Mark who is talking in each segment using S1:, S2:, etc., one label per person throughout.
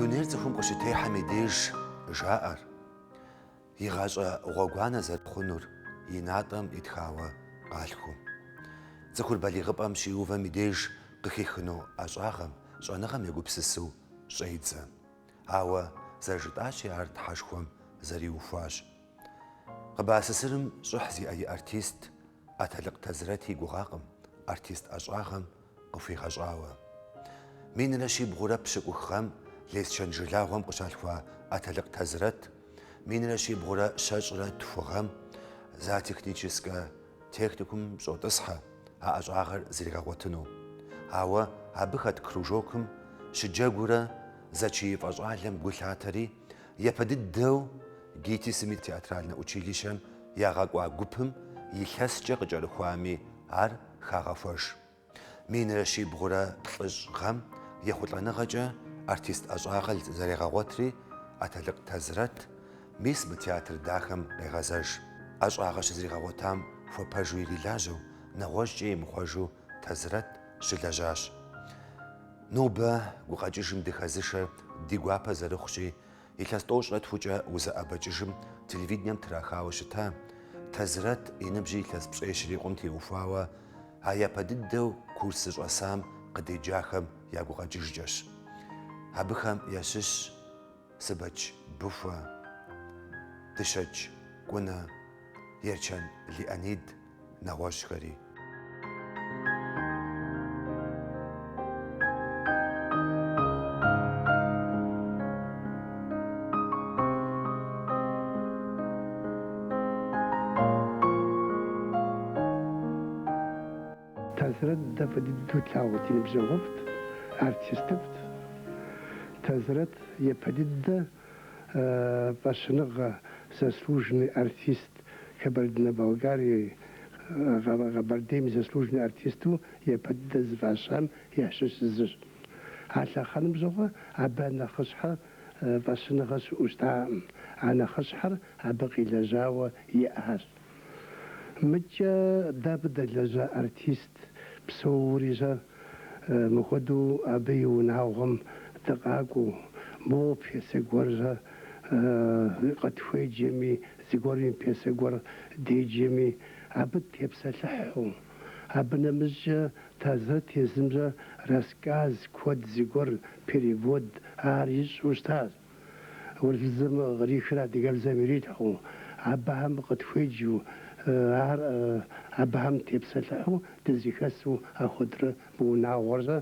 S1: دونير زخم قشتي حميديش جاءر يغاشا غوغوانا زرخونور يناتم يتخاوى قالخو زخور بالغب ام شيوفا ميديش قخيخنو اشاغم شانغم يغبسسو شيدزا هاوا زرجتاشي ارت حاشخوم زريوفاش قباسسرم شحزي اي ارتيست اتلق تزرتي غوغاقم ارتيست اشاغم قفي غاشاوا مين نشي بغرب شقوخم ليس شنجلاغم قشالخوا اتلق تزرت مين نشي بغرا شجرة تفغم за техническое техникум шотысха а ажагыр зиргаготыну ава абыхат кружокым шыджагура зачиев ажалем гулатари япадиддеу гитисми театральное училищем ягаква гупым илъэскӏэ къыкӏэрыхуами ар хагъэхуэж минраши бгъурэ плӏыжь-гъэм ехъулӏэныгъэкӏэ артист ӏэщӏагъэ зэрегъэгъуэтри Аталык Тазрат мис мы театр дахэм къегъэзэж ӏэщӏагъэ щызригъэгъуэтам хуэпэжу ирилажьэу нэгъуэщӏкӏэ имыхъуэжу Тазрат щылэжьащ. Нобэ гукъэкӏыжым дыхэзышэ ди гуапэ зэрыхъущи илъэс тӏощӏрэ тхукӏэ узэӏэбэкӏыжым телевидением трахауэ щыта Тазрат и ныбжьи илъэс пщӏей щрикъум теухуауэ а япэ дыдэу курс зыщӏэсам къыдеджахэм я гукъэкӏыжкӏэщ. Абыхэм ящыщ Сыбэч Буфэ, Дыщэч Кӏунэ, Ерчэн Леонид нэгъуэщӏхэри.
S2: Тазрат дападидду тлъагъуэти ныбжьэгъуфӏт, артистыфт. Тазрат епадиддэ фӏэщыныгъэ заслуженный артист Кабардино-Балкарии, Кабардейм заслуженный артисту епадиддэ зыфӏащам ящыщ зыщ. А лъэхъэ ныбжьэгъуэ абы нэхъыщхьэ фӏэщыныгъэ щыӏущтаӏым, а нэхъыщхьэр абы къилэжьауэ иӏэщ. Мыкӏэ дабы дэлэжьа артист псори мыхуэдэу абы и унагъуэм дыкъакӏуэу моуэ пьесэ гуэржэ къытхуеджэми, зыгуэрми пьесэ гуэр деджэми абы тепсэлъыхьу, абы нэмыщӏкӏэ Тазрат езымщӏэ рассказ куэд зыгуэр перевод ар ищӏу щытащ. Урысыбзэм кърихыр адыгэбзэм ирилъхьу, абыхэм къытхуеджэу ар абыхэм тепсэлъыхьу дызыхэсу ахуэдрэ мыунагъуэрщӏэ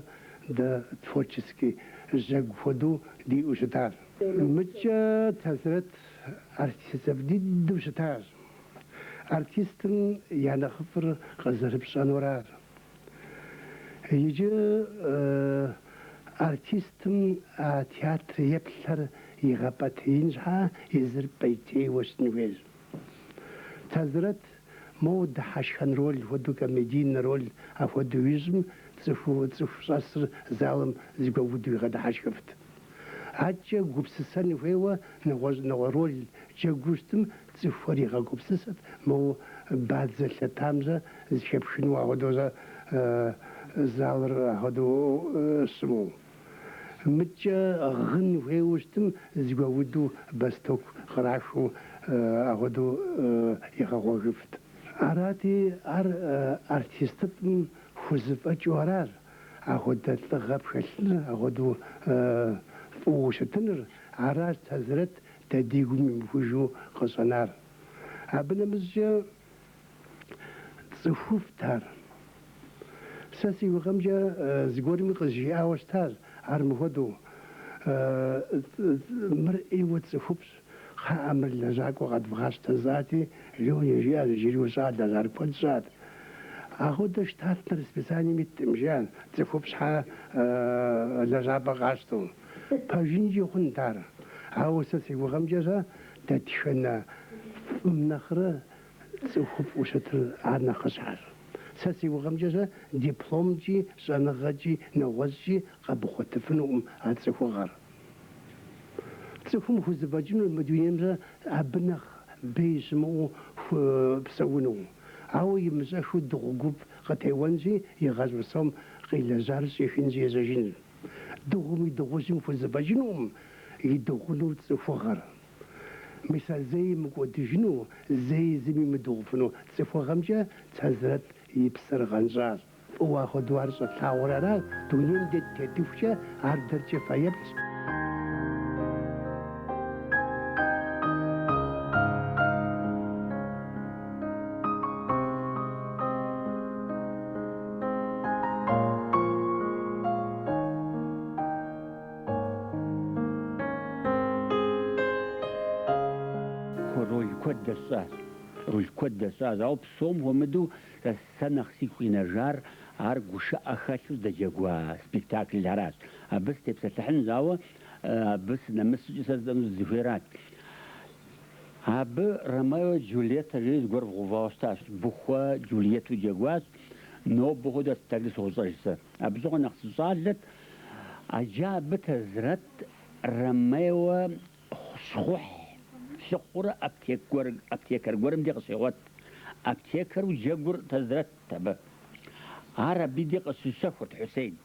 S2: дэ творчески жьэгу хуэдэу диӏэу щытащ. Мыкӏэ Тазрат артист дыдэу щытащ. Артистым я нэхъыфӏыр къызэрыпщӏэнуращ. Иджы артистым а театр еплъэр игъэпӏэтеин щхьа езыр пӏейтейуэ щытын хуейщ. Тазрат моуэ дыхьэшхэн роль, хуэдэу комедийный роль апхуэдэу ищӏым цӏыху щӏэсыр залым зыгуэуду игъэдыхьэшхыфт. Атчӏэ гупсысэн хуейуэ нэгъуэ роль джэгуу щытым цӏыхухэр игъэгупсысырт, моуэ бадзэ лъэтамжэ зыхепхыну ахуэдэу залыр ахуэдэу щыму. Мыкӏэ гъын хуейуэ щытым зыгуэуду Бэстоку кърахыу ахуэдэу игъэгъуэжыфт. Арати ар артистыпӏым хузэфӏэкӏыу аращ. Ахуэдэ лӏыгъэ пхэлъыныр, ахуэдэу фӏыуэ щытыныр аращ Тазрат дэдигум имыхужу къыщӏэнар. Абы нэмыщӏкӏэ цӏыхуфт ар. Сэ си гугъэмчӏэ зыгуэрми къызжиӏауэ щытащ ар мыхуэдэу. Мыр ӏейуэ цӏыхуфӏщ. Кхъыӏэ, мыр лэжьакӏуэ къэдвгъащтэ зати, жеуи жиӏащ, жиӏэу щӏат, лэжьар куэд щӏат. Ахуэдэ щытат мыр расписанием итӏым, жиӏащ, цӏыхуфӏ щхьэ лэжьапӏэ къащтэу. Пэжынкӏи хъунт ар. Ауэ сэ си гугъэмчӏэ дэтхэнэ фӏым нэхърэ цӏыхуфӏу щытыр ар нэхъыщхьэщ. Сэ си гугъэмчӏэ дипломчӏи, щӏэныгъэчӏи, нэгъуэщӏкӏи къэбыхъуэтыфынукъым а цӏыхугъэр. Цӏыхум хузэфӏэкӏыну мы дунеймчӏэ абы нэхъ бей щымыӏэу псэуну. Ауэ имыщӏэхыу дыгъу гуп къытеуэнщи, игъащӏэ псом къилэжьар щӏихынщи езэжын. Дыгъуми дыгъужьым хузэфӏэкӏынукъым. يدخلوا تفغر مثال زي مقودجنو زي زمي مدغفنو تفغمجا تزرت يبصر غنجار واخد ورصة تاورارا دونين دي تدفشا عردرجة فايبس
S3: روي كود الساس روي كود الساس أو بسوم ومدو السنة خسيكوي نجار عرقوش أخاشو دا جاقوا سبيكتاكل الهراس بس تبسطحن زاوة بس نمسجو سازدانو الزفيرات رمايو جوليتا جيز غورف غوفاوستاس بخوا جوليتو جاقواس نو بخو دا ستاقلس غوصاشسا بزوغ نخصصالت أجابت زرت رمايو خصخوح سقورة أبتيكر قرم دي قصيوات أبتيكر وجاقور تزرت تبا عربي دي قصي سفر حسين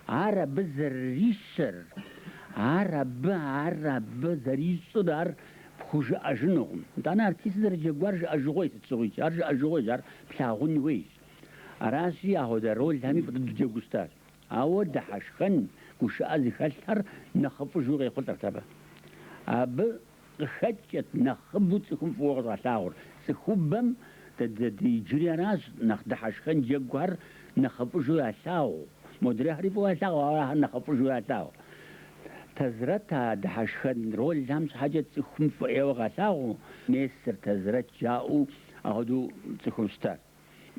S3: عرب زريسر عرب زريسر دار بخوش أجنوهم دانا ارتيس در جاقوار أجغوي تتسويش أجغوي دار بلاغون ويش أراسي أهو در رول دامي بدو جاقوستار أهو دحشخن كوش أزي خلتر نخفو جوغي خلتر تبا خدشت نخبط سكون فوق الغلاور سكوبم تجري ناس نخدحش خن جوار نخبجو يساو مدري هريفو يساو نخبجو يساو تزرتها دحش خن رول جامس حاجة سكون فوق الغلاور نيسر تزرت جاو أخدو سكون ستار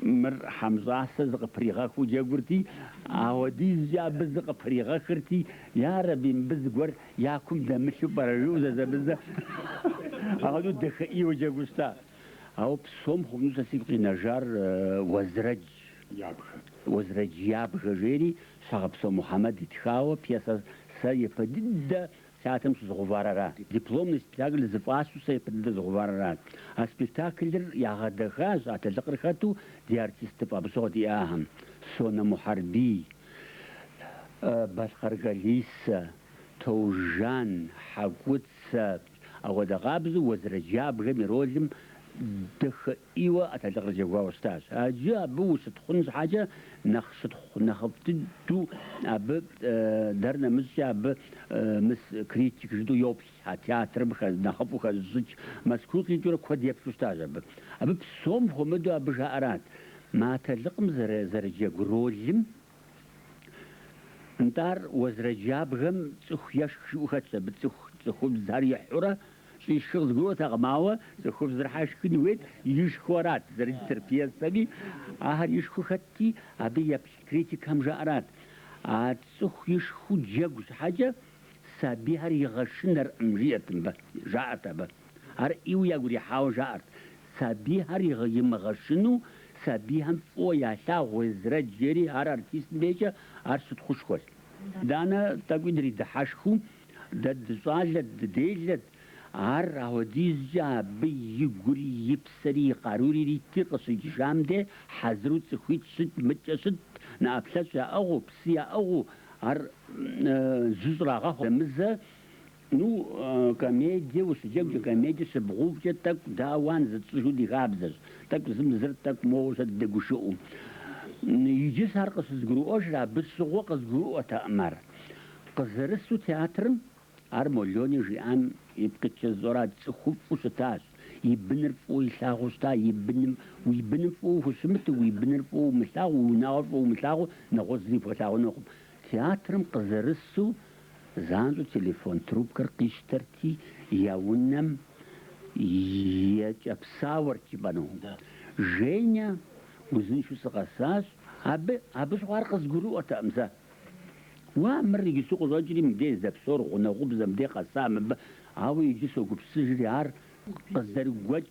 S3: مر حمزة صدق فريغا كو جاغورتي اودي جا بزق فريغا خرتي يا ربي بزغور ياكم دمشو برجو زبز اودو دخي وجاغوستا او بسوم خمسة سيقي نجار وزرج يابخ جيري صاحب محمد تخاو بياسا سيفدد ساعتم زغوارات دبلوم نستاغل زفاسو سيفدد زغوارات اسبيتاكلر يا غدغاز اتذكر خاتو دي ارتيست بابسودي اهم سونا محربي باشخرغليس توجان حقوتس او دغابز وزرجاب غمي رولم دخ ايوه اتذكر جوا استاذ اجا بوس تخنز حاجه نخبتدو اب درنا مسيا ب مس كريتيك جدو يوب تياتر بخ نخبو خزج مسكوكي جرو كود يب استاذ اب بسوم همدو اب جارات ما تلقم زرجه رولم انتار وزرجاب غم تخ يشخو خت بتخ زاري حره في الشغل قوة غماوة زخوف زرحاش كنويت يشخورات زرج تربية سبي يشخو خطي أبي يبسكريتي كم جارات تسخ يشخو جاقوس حاجة سابي هر يغشنر أمجية جاعت أبا هر إيو يقول يحاو جاعت سابي هر يغشنو سابي هم فو ياسا وزرج جيري هر ارتيست بيجا هر ستخوش خوش دانا تقول دري دحاشخو دد صالت ديجلت وديزا بيقولي يبسري قاروري ري تقصي جامده حزروت سخويت ست متجسد نابسس أغو بسيا أغو زوزرا غاخو مزة نو كميديا وسجاق كميديا سبغوف تك داوان زتسجو دي غابزز تك زمزر تك موسى دقشو يجيس هرقص زقرو أجرا بسغو قصقرو أتأمر قزرسو تياترم مليوني جيام يبقى تشزورات تخوف وستاس يبنر فو يساغوستا يبنر فو فسمت ويبنر فو مساغو وناور فو مساغو نغوزي فساغو نقوم تياترم قزرسو زانزو تليفون تروبكر قيشترتي ياونم يجابساور تبانو جينيا وزنشو سقاساس أبس وارقص قروة تأمزا ومر يجي سوق رجلي مدي زبسور ونغوب زمدي قسام هاو يجي سوق بسجري عار قصدر وجه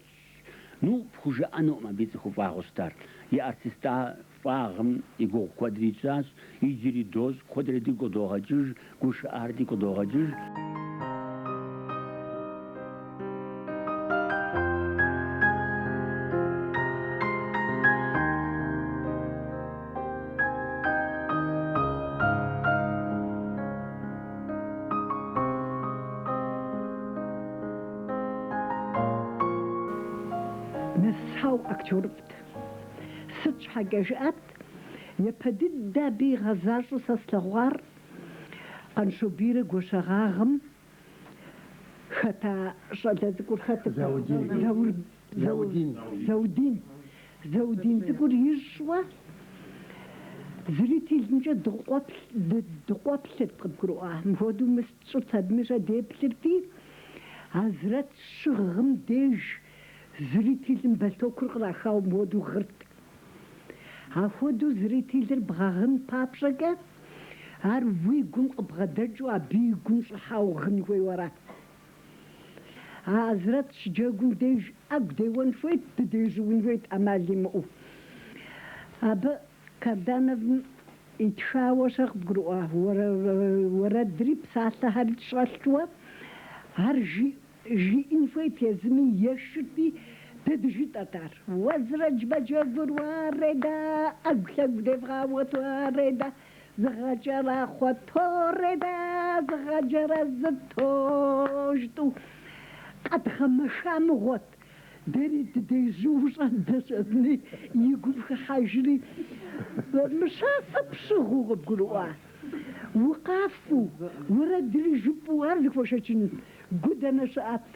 S3: نو فوجا أنا ما بيت خوفا غستار يا أرتيستا فاغم يقول كوادريتاس يجري دوز كوادري ديكو دوغاجوج كوش أرديكو دوغاجوج
S4: актёрфт. Сыт щхьэкӏэ жыӏэт, япэ дыдэ абы игъэзащӏэу сэ слъэгъуар Къаншобийрэ Гуащэгъагъым хэта щӏалэ цӏыкӏур хэт? Заудин цӏыкӏур ищӏуэ зрителымкӏэ дыкъуэплъырт къыбгурыӏуа. Мыпхуэдэу мыщӏыт абыми щӏэдеплъырти, Азрэт щыгъым деж зрителым бэлътокур кърахауэ мыпхуэдэу гъырт. Апхуэдэу зрителыр бгъэгъын папщӏэкӏэ ар уи гум къыбгъэдэкӏыу абы и гум щӏыхьауэ гъын хуейуэ арат. Азрэт щыджэгум деж ӏэгу деуэн хуейт, дыдежьыун хуейт, ӏэмал имыӏэу. Абы Кардановым итхауэ щэ къыбгурыӏуа уэрэдри псалъэхьэри тщӏэлъууэ ар жиӏэн хуейт езыми ешырти дэ дыжитӏэт ар. Уэзрэдж бэджэгур уареда, ӏэгу лъэгу девгъауэт уареда, зыгъэкӏэра хъуэтореда, зыгъэкӏэрэ зытощту. Къэдгъэмэша мыгъуэт. Дэри дыдежьу щӏэдэщӏэдни и гум хыхьэжри мыщафэ пщыгъуу къыбгурыӏуа. Укъафэу, уэрэдри жыпӏэу ар зыхуэшэчын гу дэнэ щыӏэт.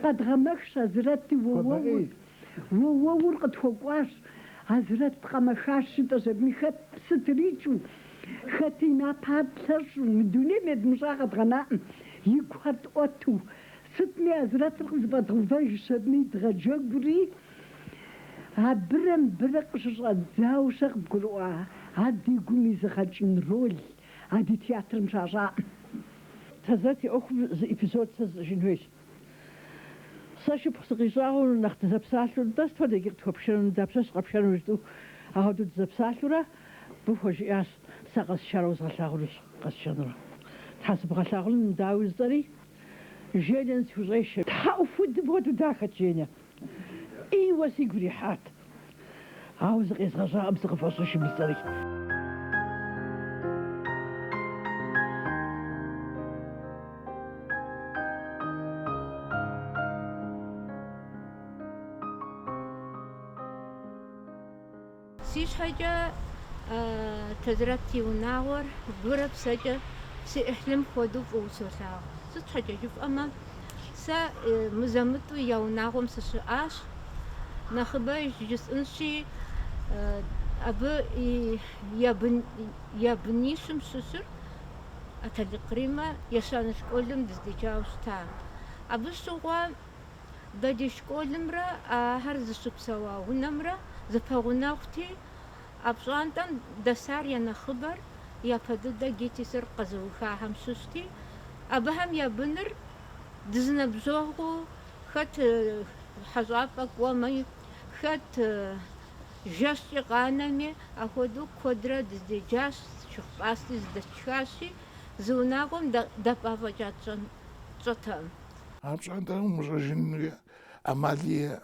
S4: Къэдгъэмэхщ Азрэти уэуэр къытхуэкӏуащ. Азрэт къэмэшащ щытӏэщ, абыми хэт псы тричӏу, хэт и напэр плъэщӏу, мы дунейм едмыщӏа къэдгъэнакъым, игу хьэтӏуэту. Сытми Азрэтыр къызыфӏэдгъэувэжщ, абыми дгъэджэгури, абырэ къыщыщӏэдзауэ щэ къыбгурыӏуа. Ар ди гум изыгъэкӏын рол, а ди театрым щащӏаӏым.
S5: Азрэт и ӏуэхум зы эпизод сэ зыщӏын хуейщ. Сэ шыпхъу сыкъищӏауэ нэхъ дызэпсалъэу, дэ сыпхуэдэ икӏи къытхуэпшэну, дапщэ сыкъэпшэну жытӏу, ахуэдэу дызэпсалъэурэ быхуэ жиӏащ, сэ къэсшарэ узгъэлъагъунущ, къэсшэнурэ. Тхьэ сыбгъэлъагъуну дауи зыцӏэри, Женя схущӏещэ. Тхьэӏуфудым дахэт Женя. Иуэ сигу ирихьат. Ауэ зыкъезгъэщӏаӏым сыкъыфӏэщӏыжым зыцӏэри.
S6: Си щхьэкӏэ Тэзрэт и унагъуэр гурэ псэкӏэ си ӏыхьлым хуэдэу фӏыуэ солъагъу. Сыт щхьэкӏэ жыпӏэмэ, сэ мызэмытӏу я унагъуэм сыщыӏащ. Нэхъыбэ жысӏэнщи, абы я бынищым щыщыр Аталикъримэ ещанэ школым дыздеджауэ щыта. Абы щыгъуэ дэ ди школымрэ ахэр зыщыпсэуа унэмрэ зыпэгъунэгъути, апщӏантӏэм дэсар я нэхъыбэр япэ дыдэ Гетисыр къэзыухахэм щыщти, абыхэм я быныр дызыныбжьэгъуу, хэт хьэщӏапӏэ кӏуэми, хэт жэщкӏи къанэми, апхуэдэу куэдрэ дыздеджащ, шыгъу пӏасти зыдэсшхащи, зы унагъуэм дэпӏафӏэкӏа тщӏэтэӏым.
S7: Апщӏантӏэм умыщӏэжынуи ӏэмали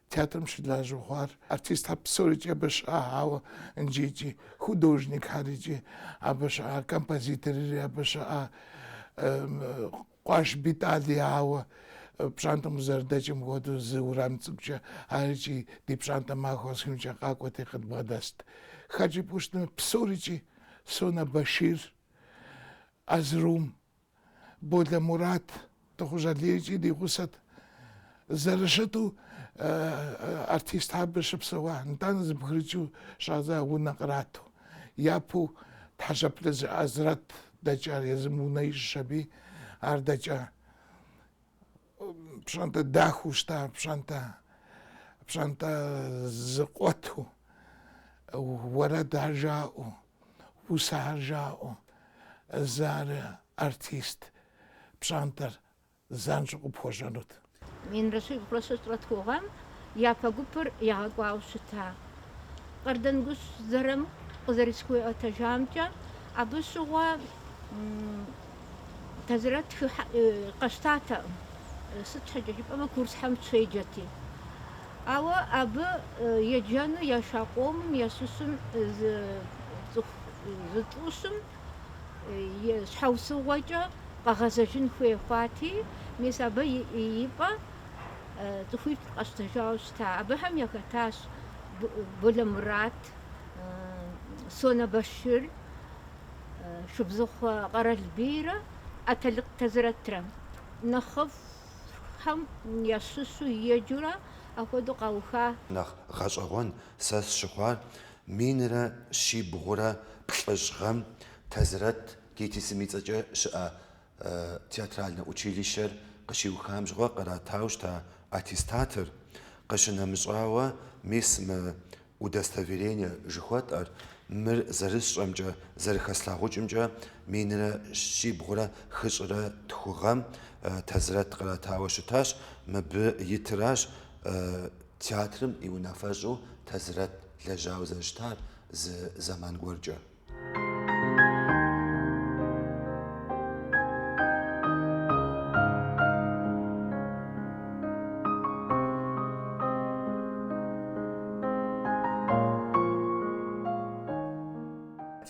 S7: театрым щылажьэ хъуар, артистхьэр псорикӏи абы щыӏэ, ауэ икӏи художникхьэр икӏи абы щыӏэ, композиторри абы щыӏэ, къуаш битӏали, ауэ пщӏантӏэм узэрыдэкӏым хуэдэу зы урам цӏыкӏучӏэ ар икӏи ди пщӏантӏэ махуэ схуимчӏэ къакӏуэти къыдбгъэдэст. Хэкӏи пщтмэ псорикӏи Сонэ Башир, Азрум, Болэ Мурат, дыгъужь Алейкӏи ди гъусэт. Зэрыщыту артистхьэр абы щыпсэуа, нтӏанэ зыпхрыкӏыу щӏадза унэ кърату. Япэу тхьэщӏэплъыжь Азрэт дэкӏа, езым унэ ищӏщ аби, ар дэкӏа пщӏантӏэ дахэу щыта, пщӏантӏэ зыкъуэту, уэрэдхьэр жаӏэу, усэхьэр жаӏэу, зы артист пщӏантӏэр занщӏэу къыпхуэщӏэнут.
S6: Минрэ щӏигъурэ щэщӏрэ тхугъэм япэ гупыр ягъэкӏуауэ щыта. Къардангущ зэрым къызэрисхуеӏуэтэжамкӏэ, абы щыгъуэ Тэзрэт къэщтатэӏым. Сыт щхьэкӏэ жыпӏэмэ, курсхэм щеджэти. Ауэ абы еджэну я шакъуэмым ящыщым зы тӏущым щхьэусыгъуэкӏэ къэгъэзэжын хуей хъуати, мис абы и пӏэ تخويف قشتجاوش تا أبهم يكتاش بولا مرات سونا بشر شبزخ قرى البيرة أتلق تزرترم نخف هم يسوسو يجرا أخذ قوخا
S1: نخ غشغون ساس شخوار مينرا شي بغورا بشغم تزرت كيتي سميتاجا شا театральное училище قشيوخام جوا قراتاوش تا аттестатор قشنا مشغاوا ميسم удостоверение жихватар мир зарышчамжа зарыхаслагучымжа минра шибгура хышра тхугам тазрат qaratawashtash мб yitraj театрым иунафажу тазрат лежаузаштар з zaman горджа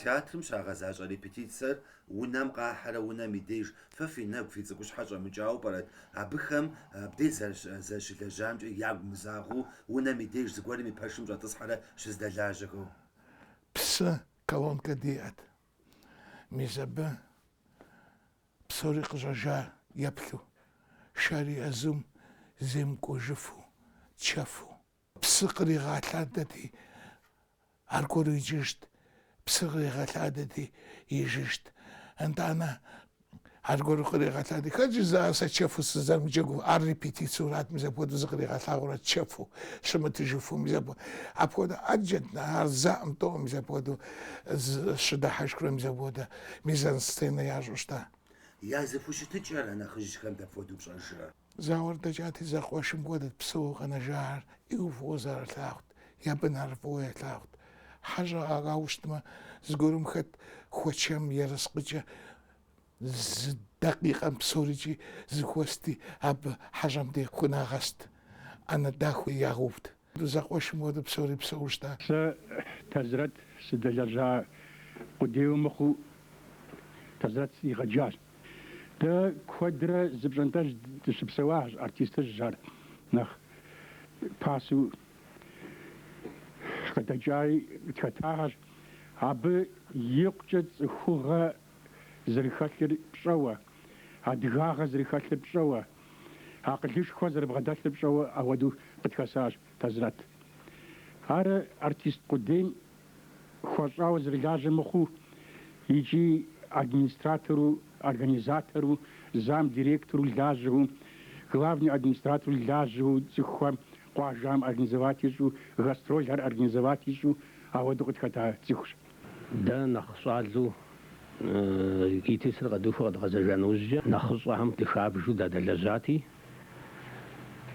S1: театрым шагъэзащӏэ репетицер унэм къахьэрэ унэм и деж фэ нэгу фи цӏыкӏущхьэ щӏэмыкӏауэ пӏэрат абыхэм бдей зэрыщылэжьамкӏэ ягу мызагъэу унэм и деж зыгуэрым и пэшым щӏэтӏысхьэрэ щыздэлажьэхэу.
S7: Псы колонка диӏэт. Мис абы псори къыщӏэжа еплъу шэри ӏэзум земыкӏуэжыфу чэфу псы къригъэлъадэти аргуэру иджыжт. Псы къригъэлъадэти ижыжт. Антӏанэ аргуэру къригъэлъадэти хэкӏи сэ чэфу сызэрымыджэгу ар репетициурат мызапхуэдэу зыкъригъэлъагъуэрэ чэфу щымытыжыфу апхуэдэ ӏэджэт ар зэӏым тӏэу мызапхуэдэу щыдыхьэшхрэ мызапхуэдэ мизансценэ ящӏу щыта.
S1: Я зэхущытыкӏэрэ нэхъыжьхэм дапхуэдэу пщӏэжрэ?
S7: Зауэр дэкӏати зэкъуэшым хуэдэт псэуэ къэнэжар иӏу фӏыуэ зэрылъагъут, ябынар фӏыуэ елъагъут. Хьэжэ къаущтмэ зыгуэрым хэт хуэчэм ерыскъыкӏэ зы дакъикъэм псорикӏи зыхуэсти абы хьэжэм де хунагъэст, ӏэнэ дахуи ягъэувт. Зэкъуэшым хуэдэу псори псэуэ щыта.
S3: Сэ Тазрат сыдэлэжьа къудейуэ мыхъуу Тазрат игъэджащ. Дэ куэдрэ зыпщӏэнтӏэжь дыщыпсэуащ, артистыжщ ар нэхъ пасэу къыдэкӏаи тхэтагъэщ. Абы икъукӏэ цӏыхугъэ зэрыхэлъыр пщӏэуэ, адыгагъэ зэрыхэлъыр пщӏэуэ, акъылышхуэ зэрыбгъэдэлъыр пщӏэуэ ауэдэу къытхэсащ Тазрат. Ар артист къудейм хуэщӏауэ зэрылажьэ мыхъуу икӏи администратору, организатору, зам директору лажьэу, главный администратору лажьэу, цӏыхухэм къуажэм организовать ищӏу, гастролхэр организовать ищӏу ауэдэу къытхэта цӏыхущ. Дэ нэхъ щӏалэу ИТСыр къэдуху къэдгъэзэжа нэужькӏэ нэхъыщӏэхэм дыхабжу дадэлэжьати,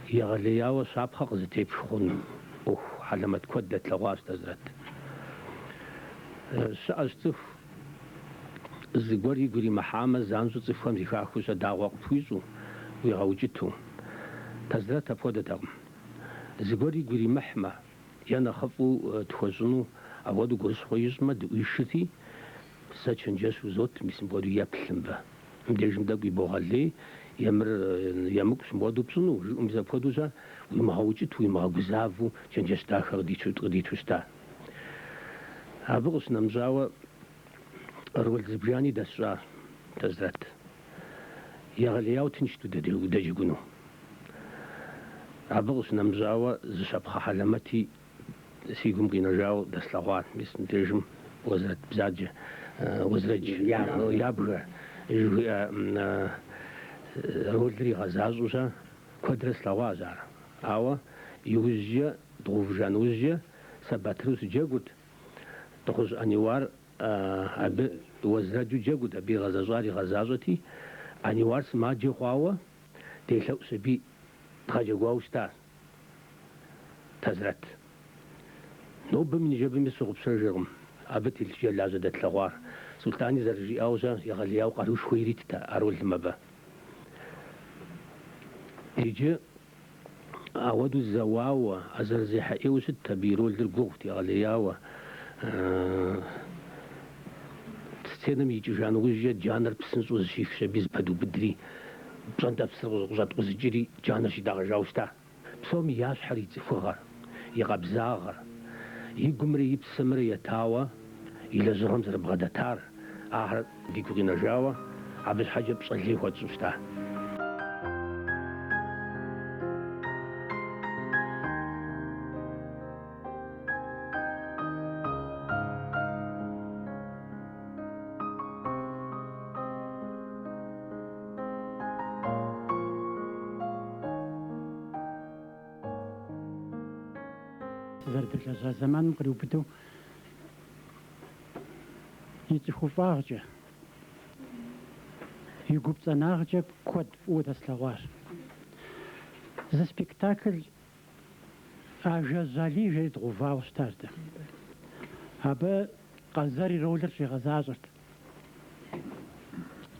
S3: егъэлеяуэ щапхъэ къызытепш хъуну ӏуэху хьэлэмэт куэд дэтлъэгъуащ Тазрат. Щыӏэщ цӏыху зыгуэр игу иримыхьамэ занщӏэу цӏыхухэм зихахыу щэдагъуэ къыпхуищӏу, уигъэукӏыту. Тазрат апхуэдэтэкъым. Зыгуэр игу иримыхьмэ, е нэхъыфӏу тхуэщӏыну ауэдэу гуэщхъуэ ищӏмэ, дыӏуишыти, сэ чэнджэщ узот, мис мыбгъуэду еплъ мыбы. Мыбдежым дэгу ибогъэлей, емыр емыкӏущ мыбгъуэду пщӏыну, жиӏэу мис апхуэдэущӏэ уимыгъэукӏыту, уимыгъэгузавэу чэнджэщ дахэ къыдиту щыта. Абы къыщынэмыщӏауэ роль зыбжани дэсщӏа Тазрат. Егъэлеяуэ тыншту удэджэгуну. Абы къыщынэмыщӏауэ зыщапхъэ хьэлэмэти си гум къинэжауэ дэслъэгъуат, мис мыбдежым Уэзрэт бзаджэ, Уэзрэдж ябгэ жиӏэ ролыр игъэзащӏэущэ куэдрэ слъэгъуащ ар. Ауэ иужьчӏэ, дгъувыжа нэужьчӏэ сэ батыру сыджэгут, дыгъужь Ӏэниуар абы Уэзрэджу джэгут, абы игъэзэщӏар игъэзащӏэти, Ӏэниуар сымаджэ хъуауэ делъэӏу сабий дгъэджэгуауэ щыта Тазрат. Нобэм и ныжэбэми сыгъупщэжыркъым. Абы телъыджэ лажьэ дэтлъэгъуар. Сулътӏани зэрыжиӏауэщӏэ егъэлеяуэ къарушхуэ иритӏэ аролым абы. Иджы ауэдэу зэуауэ, зэрызехьэӏейуэ щытт абы и ролыр гугъут, егъэлеяуэ. Сценэм икӏыжа нэужьчӏэ джанэр псынщӏэу зыщифщ, аби зыпэдубыдри, пщӏэнтӏэ псыр къыщӏэткъузыкӏри джанэр щидагъэжауэ щыта.
S8: псоми ящхьэр и цӏыхугъэр, и къабзагъэр, и гумри и псымри етауэ, и лэжьыгъэм зэрыбгъэдэтар, ахэр дигу къинэжауэ, абы щхьэкӏэ пщӏэлей хуэдщӏу щыта.
S2: Зардэлэжьа зэманым къриубыдэу и цӏыхуфӏагъкӏэ, и гупцӏэнагъкӏэ куэд фӏыуэ дэслъэгъуащ. Зы спектакль ажэ жьалижри дгъувауэ щытащ дэ. Абы къазэри ролыр щигъэзащӏэрт.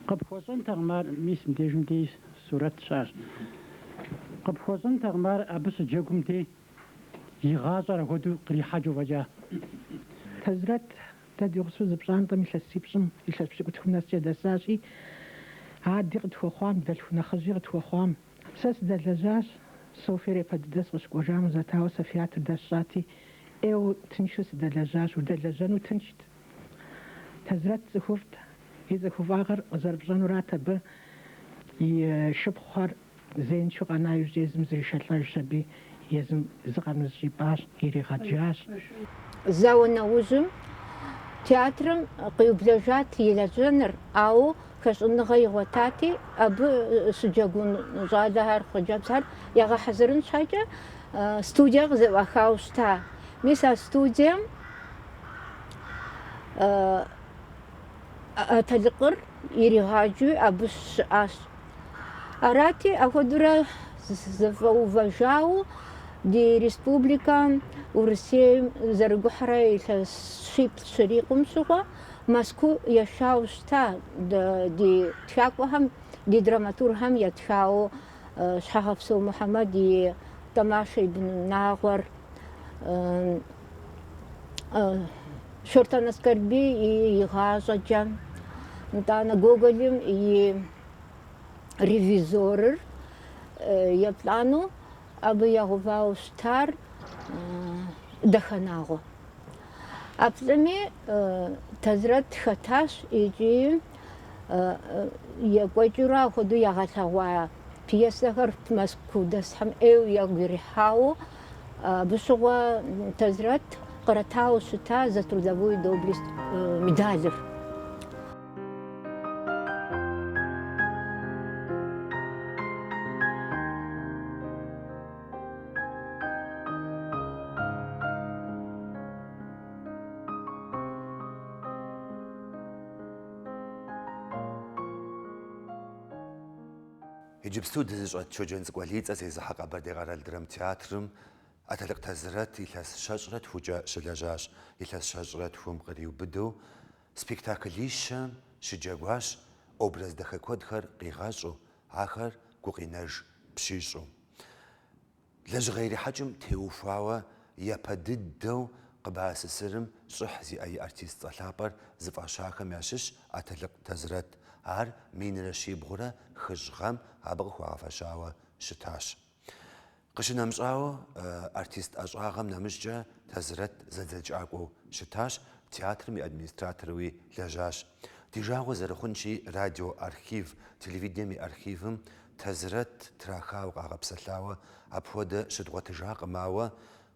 S2: Къыпхуэщӏэнтэкъым ар, мис мыбдежым дей сурэт щащ. Къыпхуэщӏэнтэкъым ар абы щыджэгум дей игъащӏэр апхуэдэу кърихьэкӏыу фӏэкӏа. Тэзрэт дэ ди гъусэу зы пщӏантӏэм илъэс си пщӏым, илъэс пщыкӏутху нэскӏэ дэсащи, ади къытхуэхъуам, дэлъху нэхъыжьи къытхуэхъуам. Сэ сыдэлэжьащ, Софьер епэ дыдэ сыкъыщыкӏуэжам, зэтауэ сэ театр дэсщӏати, ӏейуэ тыншу сыдэлэжьащ, удэлэжьэну тыншт. Тэзрэт цӏыхуфӏт, и цӏыхуфӏагъэр къызэрыпщӏэнурат абы и шыпхъухэр зеиншэу къэна иужь езым зришэлӏэж аби, езым зыкъэмызщӏипӏащ, иригъэджащ.
S6: Зауэ нэужьым театрым къиублэжат и лэжьэныр, ауэ хэщӏыныгъэ игъуэтати, абы щыджэгун щӏалэхэр, хъыджэбзхэр ягъэхьэзырын щхьэкӏэ студие къызэӏуахауэ щыта. Мис а студием ӏэтэлъыкъыр иригъаджэу абы щыӏащ. Арати, апхуэдэурэ зэфӏэувэжауэ ди республикэм, Урысейм зэрыгухьрэ илъэс щиплӏ щырикъум щыгъуэ Москву ешауэ щыта, ди тхакӏуэхэм, ди драматургхэм етхауэ Щхьэгъэпсэу Мухьэмэд и Томашэ и бынагъуэр, Шортан Аскарбей и гъащӏэкӏэ, итӏанэ Гоголым и ревизорыр еплӏану абы ягъэувауэ щытар дахэнагъуэ. Аплӏэми Тэзрэт хэтащ икӏи екӏуэкӏыурэ апхуэдэу ягъэлъэгъуа пьесэхэр Москву дэсхьэм ӏейуэ ягу ирихьауэ, абы щыгъуэ Тэзрэт кърэтауэ щыта за трудовую доблесть медалыр.
S1: Иджыпсту дызыщӏэт шоджэн цӏыкӏуэлицӏэ зезыхьэ Къэбэрдей къэрал театрым Ӏэтэлъыкъ Тэзрэт илъэс щэщӏрэ тхукӏэ щылэжьащ. Илъэс щэщӏрэ тхум къриубыдэу спектаклищэм щыджэгуащ, образ дахэ куэдхэр къигъэщӏу, ахэр гукъинэж пщищӏу. Лэжьыгъэ ирихьэкӏым теухуауэ япэ дыдэу къыбасысырым щӏыхь зиӏэ и артист цӏэлъапӏэр зыфӏащахэм ящыщ Ӏэтэлъыкъ Тэзрэт. Ар минрэ щибгъурэ хыщӏ гъэм абы къыхуагъэфэщауэ щытащ. Къыщынэмыщӏауэ артист ӏэщӏагъэм нэмыщӏкӏэ Тэзрэт зэдзэкӏакӏуэу щытащ, театрым и администраторууи лэжьащ. Ди жагъуэ зэрыхъунщи, радио архив, телевидением и архивым Тэзрэт трахауэ къагъэпсэлъауэ апхуэдэ щыдгъуэтыжакъым, ауэ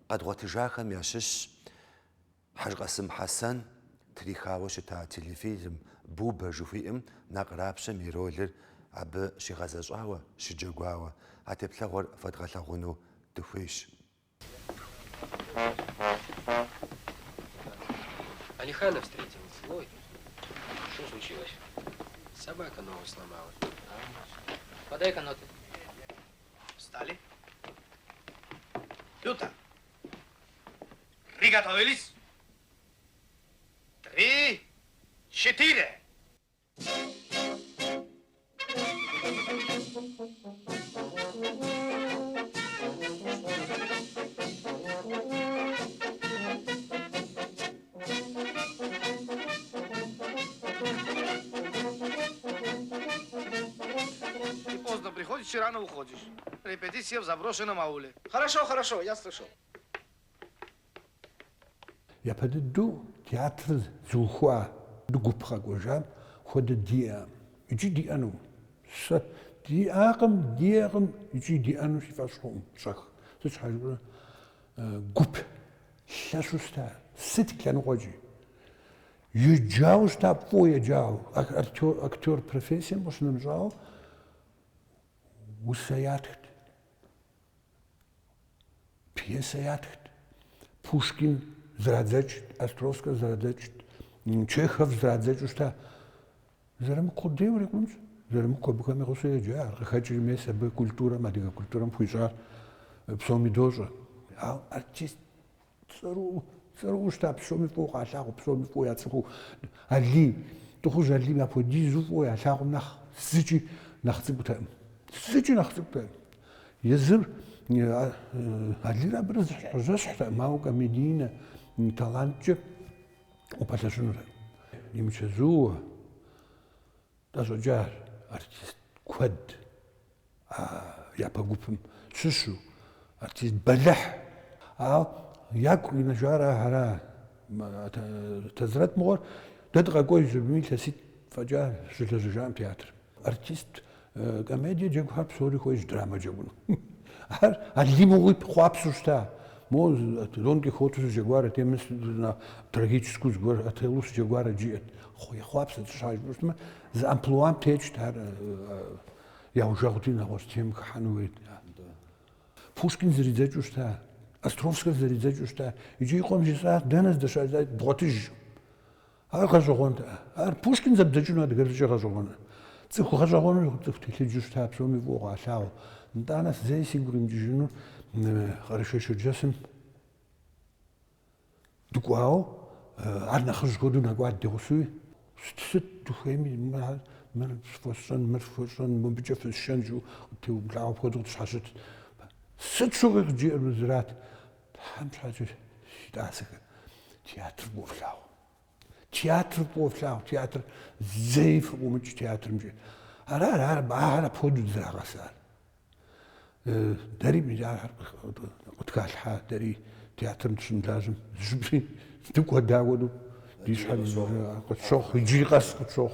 S1: къэдгъуэтыжахэм ящыщ Хьэжкъэсым Хьэсэн трихауэ щыта телефильм «Бубэ» жыхуиӏым Накърапщэм и ролыр абы щигъэзэщӏауэ, щыджэгуауэ. А теплъэгъуэр фэдгъэлъэгъуну дыхуейщ.
S9: Алихана встретил злой. Что случилось? Собака ногу сломала. Подай-ка ноты.
S10: Встали. Люта. Приготовились. 3, 4. Ты поздно приходишь и рано уходишь. Репетиция в заброшенном ауле. Хорошо, хорошо, я слышал.
S2: Я подойду театр Зухуа, дугупха гожам, хода диа. Иди диану. С диагам, иди диану сифашхом. Шах. Сычхажу гуп. Шашуста. Ситклан годжи. Юджау ста поеджау. Актер профессия, может намжау. Усаятхт. Пьесаятхт. Пушкин зрадзечт, Островска зрадзечт, Чехов зрадзечт, что зарем кодев рекунс, зарем кобками госуеджар, хочу место бы культура, мадига культура мпуйжар, псоми дожа. А артист цару что псоми по аллаху, псоми по яцху, али, то хуже али ма по дизу по аллаху нах сичи нах цибутам, сичи нах цибутам. Языр алира брз жашта маука медина талантче опалашунра имчезу даже артист квад я погупм шушу артист балах як нажара хара тазрат мор дадгагой жмил сит фажа жлажам театр артист комедия джекхар псори хоиш драма джебун ali могу хвапсушта моз Дон Кихоту жегвара темс на трагическую жгвар ателус жегвара джиет хоя хвапса шайж просто за амплуам течтар я уже рутина ростем ханует Пушкин заридзачушта Островска заридзачушта иджи комжиса денес дашайзай дротиж гажогонта Пушкин забдачуна дгэржэ гажогона цэху гажогона тэлэжушта псоми вога лао Данас зей сигурим джину хорошо шуджасим дуквао арна хожгоду нагвад досуи ст тухеми мэр фосон мобичеф шанжу ту блау продукт шашет сэтшугэр джерзрат хамшач дасэг театр театр зейф умч театр мж ара бара поду зрагасар داري بيجار وتكالحة داري تياتر مشن لازم جبري تبقى داولو ديش حد قد شوخ يجي قص قد شوخ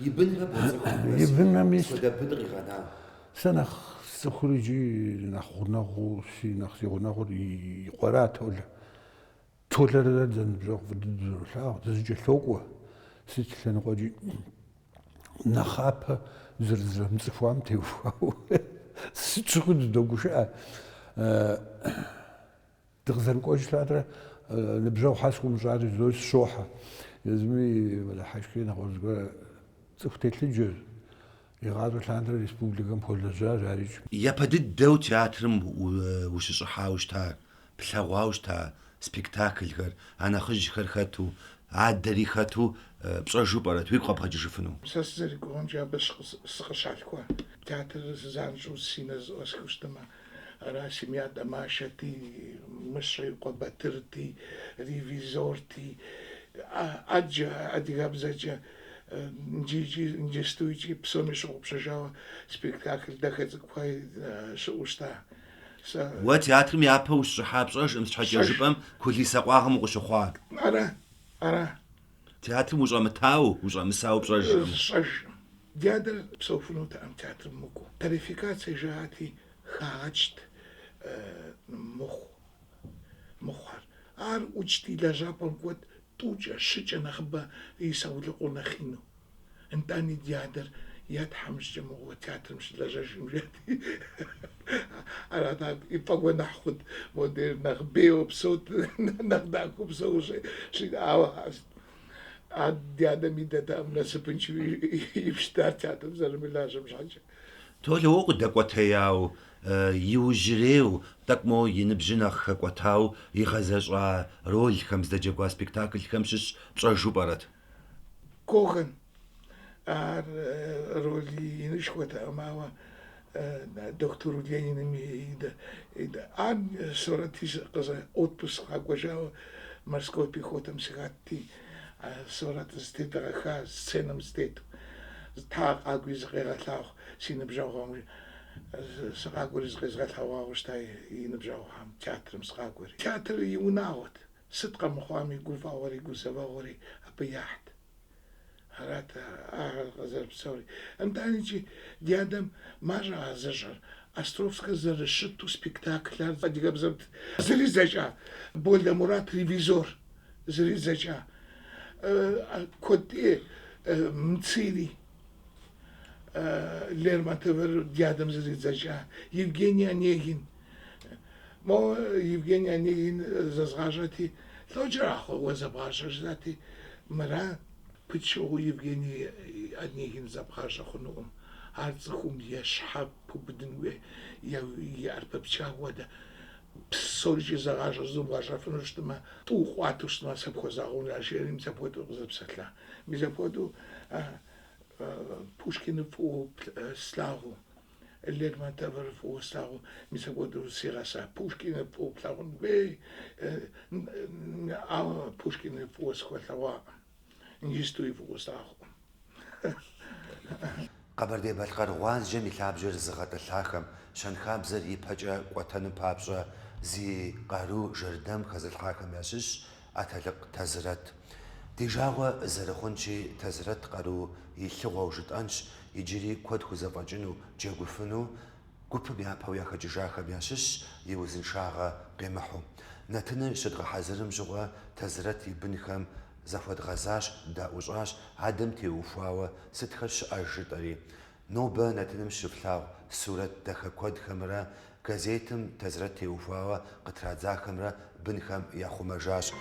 S2: يبنها ميس سنة سخرجي ناخذنا غوسي ناخذنا غوري قرات ولا تولر زن بجوخ بدل لا تزج ثوقه ست سنة قدي نخاب زرزر مصفوام تيوفاو سيتشغل دوغوشا تغزن كوش لادرا نبجاو حاسكم جاري زوج شوحة يزمي ولا حاشكي نخوز قولا تفتيت لي جوز يغادر لادرا ريسبوبليكا مخولا جاريج
S1: يا بدد دو تياترم وششحاوش تا بلغواوش تا سبيكتاكل غير أنا خج خرخاتو عادري خاتو بصاجو برات ويقوا بخاجي شوفنو
S7: ساسزري كونجا باش سخشالكوا تياتر زانجو سينز اسكوستما راسي ميادا ماشتي مصري قباترتي ريفيزورتي اجا اديغابزاجا نجي ستويجي بسومي شو بشجاوا سبيكتاكل دخلت كواي شوشتا
S1: وتياترم يابا وشحاب بصاج امس حاجه جبم كليسا قواهم وشخوا
S7: ارا
S1: تياترم وش عمتاو وش عمساو بصاج
S7: ديادر بسوفنو تام تياتر مكو تاريفيكاتي جاتي خاجت مخر ار وجتي لجابون قوت توجا شجا نخبا يساولقو نخينو انتاني ديادر يتحمش جمو تياتر مش لجاش مجاتي انا تاب يبقى ناخد موديل نخبيو بصوت نخداكو بصوت شي عاد آدمی دادم نسبنچی یبشتر تیاتر زرمی لازم شاید.
S1: تو لو قد قطعیاو یوجریو так мо ینبجنخ قطعو یخزش رول خمس دجا قا سپیکتاکل خمسش بصاجو برات.
S7: کوهن رولی ینش قطع ماوا دکتر ولینی ایده آن صورتیش قضا اوتپس خواجاو مرسکوپی خودم سیگاتی صورت استدراخا سنم استيتو تاق اگويز غير لاخ سين بجاوهم سقاقوري زغزغتها وشتاي ينبجاوهم театрым سقاقوري театр يوناوت صدقة مخوامي قوفاوري قوسفاوري أبيحت هرات غزر بسوري أمتاني جي ديادم ماجا زجر Островска зарешиту спектакль дигабзамт зризача Больда Мурат ревизор зризача коти мцили Лермонтов дядам зризача Евгений Онегин мо Евгений Онегин зазгажати лоджрахо возабгажати мара пчу Евгений Онегин забгажахунум Арцхум яшхаб пубдинве я арпапчавода псоржи загажа зубгажа фнуштма ту хватушна сапхозагуна шерим сапоту запсатла мизапоту Пушкин фу славу Лермонтов фу славу мизапоту сираса Пушкин фу плавун ве а Пушкин фу схватава инжистуи фу славу
S1: قبردي بالقر غواز جمي لابجر زغط الحاكم شان خابزر يبهجا قوتن بابجا زي قارو جردم خز الحاكم ياشش أتلق تزرت ديجاوا زرخونشي تزرت قارو يلغوا وجد أنش يجري كود خزفاجنو جاقوفنو قوب بيها بويا خجاخا بياشش يوزن شاغا قيمحو نتن شدغ حزرم جوا تزرت يبنخم زفود غزاش داوجاش عدم تيوفاوه ستخش أجدري نوبة نتنم شفلاو سورة دخل كود خمرة كزيتم تزرت تيوفاوه قطرات زا خمرة بنخم ياخو مجاش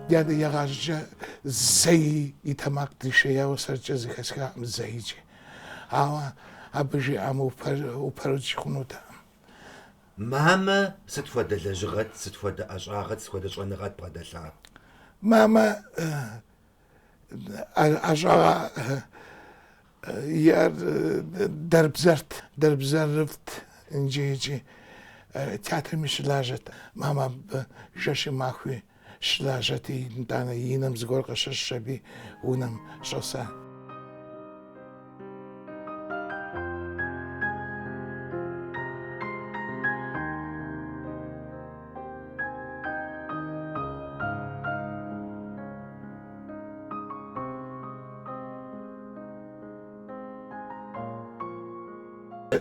S7: ديادا يغاجة زي يتماك دشيا وسرجة زي خسكا زيجي أوا أبجي أمو وبرج خنوتا
S1: ماما ستفود لجغت ستفود أشاغت ستفود شغنغات بغدالها
S7: ماما أشاغ يار درب زرفت انجيجي تياتر مش لاجت ماما بجاشي ماخوي شلاجتي نتانا ينم زغور قشش شبي ونم شوسا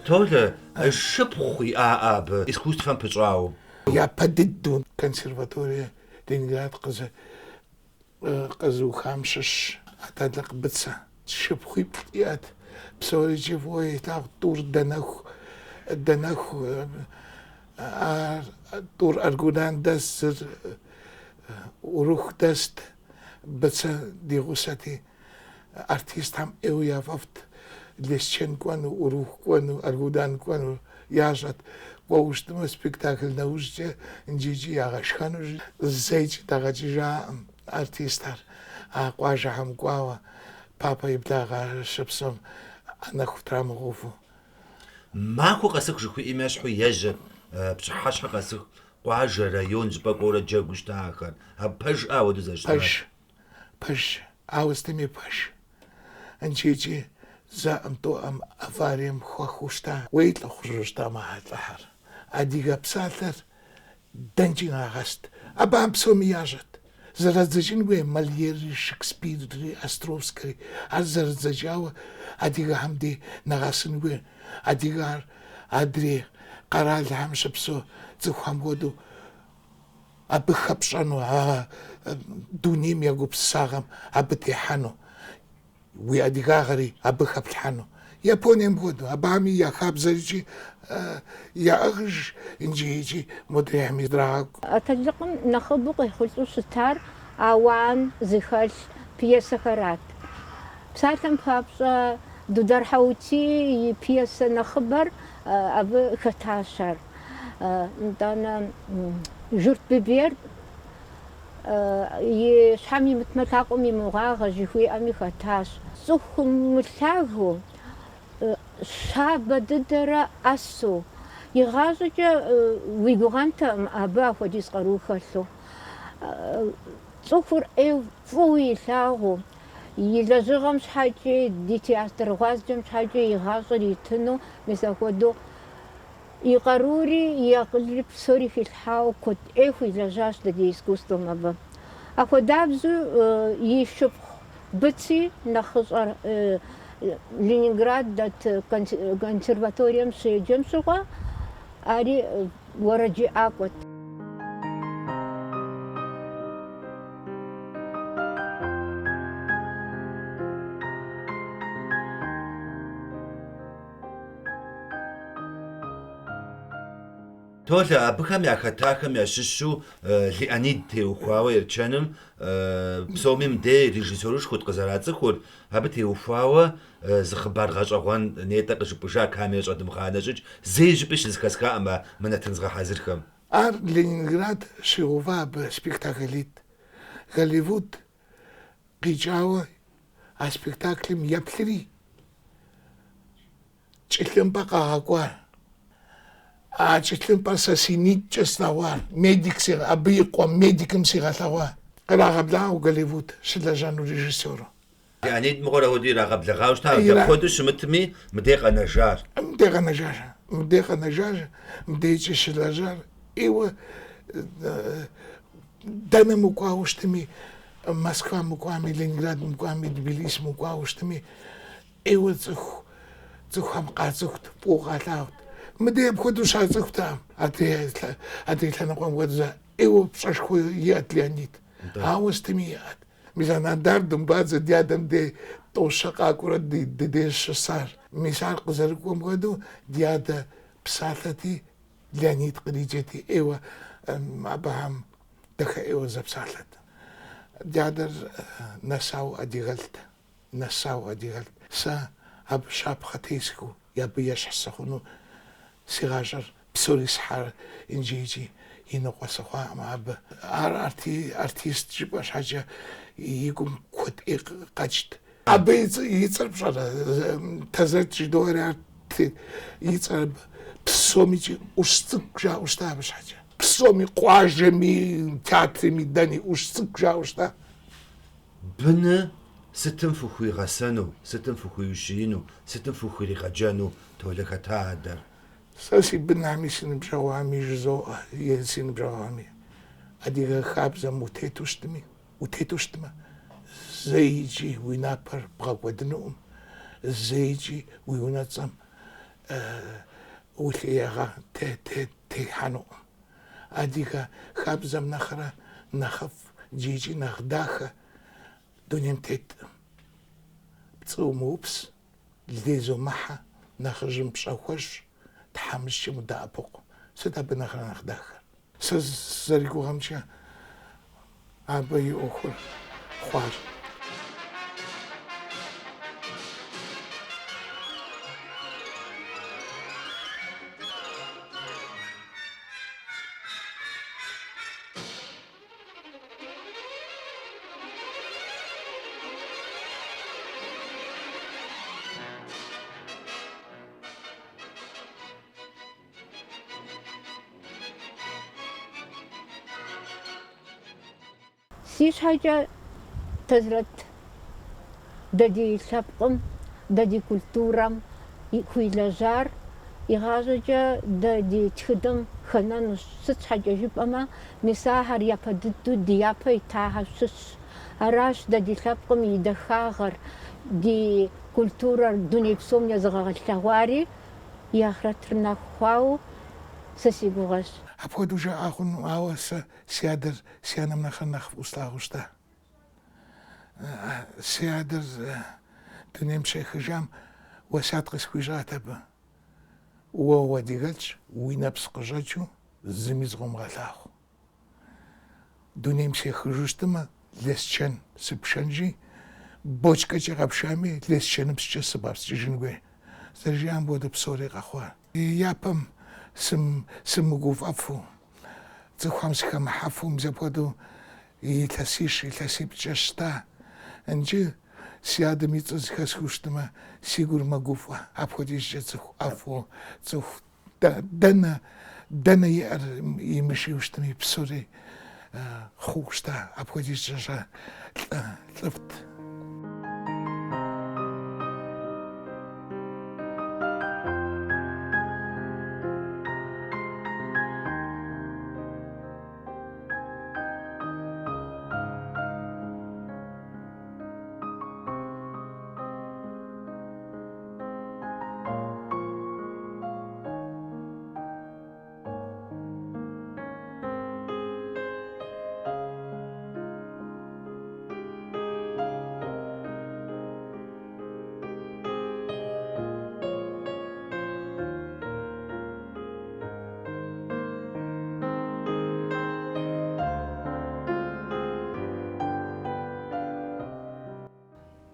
S1: تولى الشبخي آب إسكوست فان بجاو
S7: يا بددون كونسيرفاتوريا لينينغراد قزو خامشش أتدلق بتسا شبخي بيات بسوريجي فوي تاغ طور دنخ طور أرغودان دست وروح دست بتسا دي غساتي أرتيست هم إيو ياففت ليشين كوانو وروح كوانو أرغودان كوانو ياجت ووشتم سبيكتاكل نوجه نجيجي ياغشخانو زيجي تاغجيجا ارتيستار قواجا هم قواوا بابا يبداغا شبسم انا خطرام غوفو
S1: ماكو قسك جكو إيماش حو يجب بشحاش قسك قواجا رايون جبا قورا جاقوش تاخر بج آودو زجتار
S7: بج آوستمي بج نجيجي زا أمتو أم أفاريم خوشتا ويتلا خرجتا ما هتلحر أديغا بساتر دنجينا غست أبا أم بسومي ياجت زرزجين وي ماليري شكسبيري أستروفسكري أزرزجاوة أديغا همدي نغاسن وي أديغا أدري قرال هم شبسو زخوام ودو أبخبشانو دونيم يغو بساغم أبتيحانو وي أديغاغري أبخبشانو يابونيم بودو أبامي يا خابزجي يا أغج إنجيجي مدري عمي دراغ
S6: أتجقم نخبق خلصو ستار أوان زخال بيسا خرات بساتم بابسا دودار حوتي بيسا نخبر أب ختاشر دانا جورت ببير щхьэм имытмэ лъакъуэм имыгъуагъэ жыхуиӏэми хэтащ. Цӏыху мылъагъу, щабэ дыдэрэ ӏэсу, игъащӏэкӏэ уи гугъэнтэкъым абы апхуэдиз къару хэлъу. Цӏыхур ӏейуэ фӏыуэ илъагъуу, и лэжьыгъэм щхьэкӏи, ди театр гъуазджэм щхьэкӏи игъащӏэр итыну, мис апхуэдэу и къарури, и акъылри псори хилъхьауэ куэд ӏейху илэжьащ ди искусствэм абы. Апхуэдабзу и шыпхъу быци нэхъыщӏэр Ленинград дэт консерваторием щеджэм щыгъуэ, ари уэрэджыӏакӏуэт.
S1: Толы абыхэм яхэтахэм ящыщу Леонид теухуауэ Ерчэным псоми мыдей режиссерышхуэт къызэрацӏыхур, абы теухуауэ зы хъыбар гъэщӏэгъуэн нетӏэ къыщыпӏыжа камер щӏэдымыхъанэ щӏыкӏ зэи жыпӏи щызэхэсхаӏымэ мы нэтынзгъэхьэзырхэм.
S7: Ар Ленинград щыгъува абы спектаклит. Голливуд къикӏауэ а спектаклым еплъри кӏэлъымпӏэ къагъэкӏуар. А кӏэлъымпӏэр сэ си нитӏкӏэ слъэгъуар, абы и къуэм медикым сигъэлъэгъуар. Кърагъэблагъэу Голливуд щылэжьэну режиссеру.
S1: Леонид мыгъуэр апхуэдэу ирагъэблэгъауэ щытащ, апхуэдэу щымытми мыдей къэнэжар.
S7: Мыдей къэнэжар, мыдейкӏэ щылэжьар, иуэ дэнэ мыкӏуауэ щытми, Москва мыкӏуами, Ленинград мыкӏуами, Тбилис мыкӏуауэ щытми, иуэ цӏыхухэм къацӏыхут, фӏыуэ къалъагъут. Мыдей апхуэдэу щацӏыхутэкъым, адрей лъэныкъуэм хуэдэу иуэ пщӏэшхуэ иӏэт Леонид. Ауэ щытми иӏэт. Мис анэдар Думбадзэ ди адэм дей тӏощэ къакӏуэрэ дыдей щысар. Мис ар къызэрыкӏуэм хуэдэу ди адэ псалъэти, Леонид къриджэти, иуэ абыхэм дахэ иуэ зэпсалъэт. Ди адэр нэсауэ ӏэдигъэлт. Сэ абы щапхъэ тесхыу, абы ещхь сыхъуну си гъащӏэр псори схьэр инджиджи и ныкъуэ сыхъуаӏым абы. Ар артист жыпӏэ щхьэкӏэ и гум куэд ӏей къэкӏт. Абы и цӏэр пщӏэрэ, Тазэт жыдоӏэри и цӏэр псомичӏи ӏущ цӏыкӏу жаӏэу щытащ абы щхьэкӏэ. Псоми, къуажэми, театрми, дэни ӏущ цӏыкӏу жаӏэу щытащ.
S1: Быны сытым фыхуигъэсэну, сытым фыхуиущиину, сытым фыхуригъэджэну Толэ хэта адэр?
S7: Сэ си бынами, си ныбжьэгъуами жызоӏэ, си ныбжьэгъуами. Адыгэ хабзэм утету щытмэ, зэикӏи уи напэр бгъэкӏуэдынуӏым, зэикӏи уи унэцӏэм улъеягъэ техьэнуӏым. Адыгэ хабзэм нэхърэ нэхъыфӏ, джиджи нэхъ дахэ дунейм тетӏым. Пцӏы умыупс, лей зумыхьэ, нэхъыжьым пщӏэ хуэщӏ, тхьэмыщкӏэм удэӏэпыкъу. Сыт абы нэхърэ нэхъ дахэр? Сэ зэригугъэмкӏэ абы и ӏуэхур хъуащ.
S6: Си щхьэкӏэ Тазрэт дэ ди лъэпкъым, дэ ди культурэм хуилэжьар игъащӏэкӏэ дэ ди тхыдэм хэнэнущ. Сыт щхьэкӏэ жыпӏэмэ, мис ахэр япэ дыдэу ди япэ итахьэ щыщщ. Аращ дэ ди лъэпкъым и дахагъэр, ди культурэр дуней псом езыгъэгъэлъэгъуари и ахърэтыр нэху хъуауэ сэ си гугъэщ.
S7: Апхуэдэу жаӏэ хъуну, ауэ сэ си адэр си анэм нэхърэ нэхъ ӏуслъагъуу щытащ. Си адэр дунейм щехыжам уэсят къысхуищӏат абы. Уэ уадыгэлӏщ, уи нэпс къыщӏэкӏыу зыми зыкъыумыгъэлъагъу. Дунейм сехыжу щытымэ, лесчэн сыпшэнщи, бочкэкӏэ къэпшами, лесчэныпскӏэ сыбгъэпскӏыжын хуей. Зэрыжиӏам хуэдэу псори къэхъуар. Япэм сымыгуфӏэфу, цӏыхухэм сыхэмыхьэфу, мис апхуэдэу илъэси пкӏэщта. Энджи си адэм и цӏэ зыхэсхыущтымэ сигур мэгуфӏэ. Апхуэдизкӏэ цӏыху ӏэфӏу, цӏыху дэнэ иӏэр имышиущтми псори хъууэ щта. Апхуэдизкӏэ лӏыфт.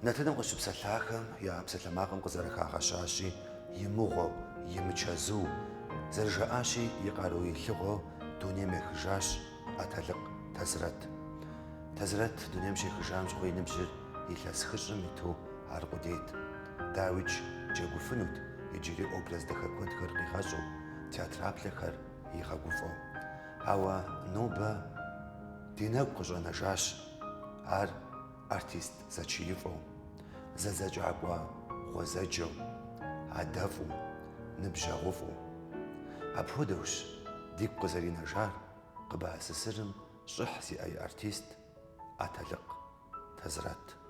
S1: Нартыным къыщыпсэлъахэм я псалъэмакъым къызэрыхагъэщащи, имыгъуэу, имычэзу, зэрыжаӏащи, и къару илъыгъуэу дунейм ехыжащ Ӏэтэлъыкъ Тэзрэт. Тэзрэт дунейм щехыжам щхъуи и ныбжьыр илъэс хыщӏым иту ар къудейт. Дауичӏ джэгуфынут, иджыри образ дахэ куэдхэр къигъэщӏу, театраплъэхэр игъэгуфӏэу. Ауэ нобэ ди нэгу къыщӏэнэжащ ар артист зэчиифӏэу, зэдзэкӏакӏуэ гъуэзэджэу, адэфӏу, ныбжьэгъуфӏу. Апхуэдэущ дигу къызэринэжар къыбэӏэсысырым щӏыхь зиӏэ и артист Ӏэтэлъыкъ Тэзрэт.